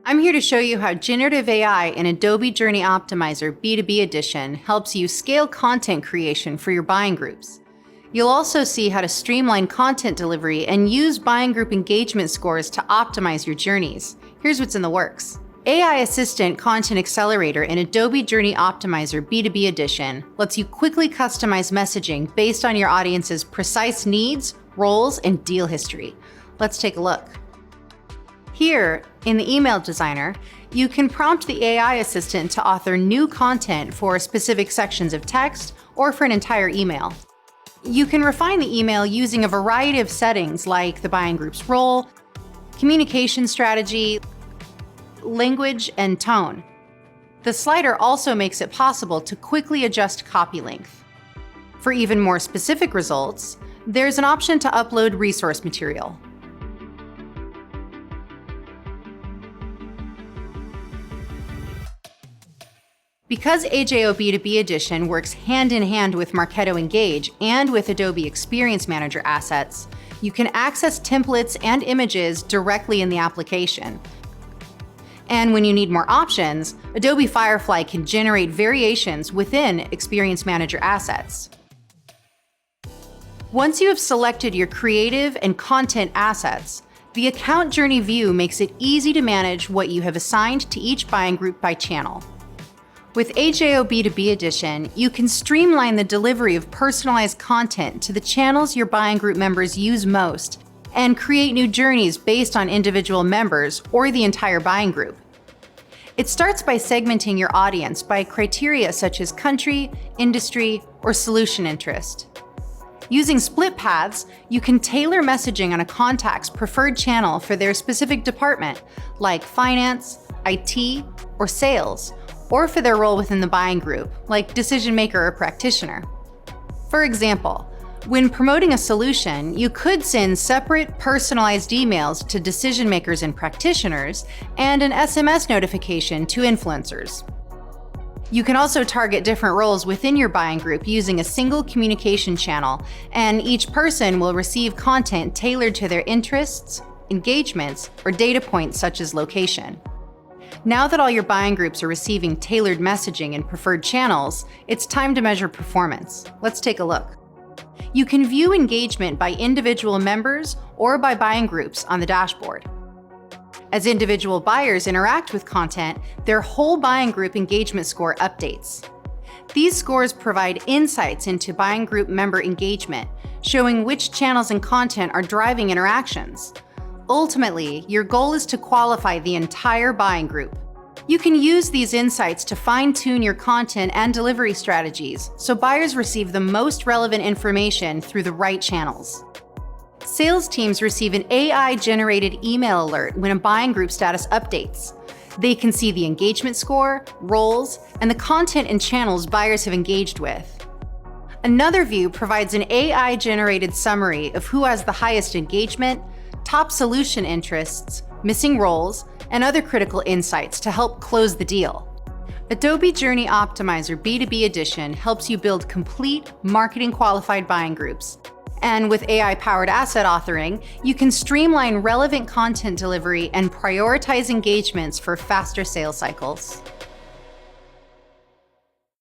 I'm here to show you how generative AI in Adobe Journey Optimizer B2B edition helps you scale content creation for your buying groups. You'll also see how to streamline content delivery and use buying group engagement scores to optimize your journeys. Here's what's in the works. AI Assistant Content Accelerator in Adobe Journey Optimizer B2B edition lets you quickly customize messaging based on your audience's precise needs, roles, and deal history. Let's take a look. Here, in the Email Designer, you can prompt the AI assistant to author new content for specific sections of text or for an entire email. You can refine the email using a variety of settings like the buying group's role, communication strategy, language, and tone. The slider also makes it possible to quickly adjust copy length. For even more specific results, there's an option to upload resource material. Because AJO B2B Edition works hand-in-hand with Marketo Engage and with Adobe Experience Manager assets, you can access templates and images directly in the application. And when you need more options, Adobe Firefly can generate variations within Experience Manager assets. Once you have selected your creative and content assets, the Account Journey view makes it easy to manage what you have assigned to each buying group by channel. With AJO B2B Edition, you can streamline the delivery of personalized content to the channels your buying group members use most and create new journeys based on individual members or the entire buying group. It starts by segmenting your audience by criteria such as country, industry, or solution interest. Using split paths, you can tailor messaging on a contact's preferred channel for their specific department, like finance, IT, or sales, or for their role within the buying group, like decision maker or practitioner. For example, when promoting a solution, you could send separate personalized emails to decision makers and practitioners and an SMS notification to influencers. You can also target different roles within your buying group using a single communication channel, and each person will receive content tailored to their interests, engagements, or data points such as location. Now that all your buying groups are receiving tailored messaging in preferred channels, it's time to measure performance. Let's take a look. You can view engagement by individual members or by buying groups on the dashboard. As individual buyers interact with content, their whole buying group engagement score updates. These scores provide insights into buying group member engagement, showing which channels and content are driving interactions. Ultimately, your goal is to qualify the entire buying group. You can use these insights to fine-tune your content and delivery strategies so buyers receive the most relevant information through the right channels. Sales teams receive an AI-generated email alert when a buying group status updates. They can see the engagement score, roles, and the content and channels buyers have engaged with. Another view provides an AI-generated summary of who has the highest engagement, top solution interests, missing roles, and other critical insights to help close the deal. Adobe Journey Optimizer B2B Edition helps you build complete marketing-qualified buying groups. And with AI-powered asset authoring, you can streamline relevant content delivery and prioritize engagements for faster sales cycles.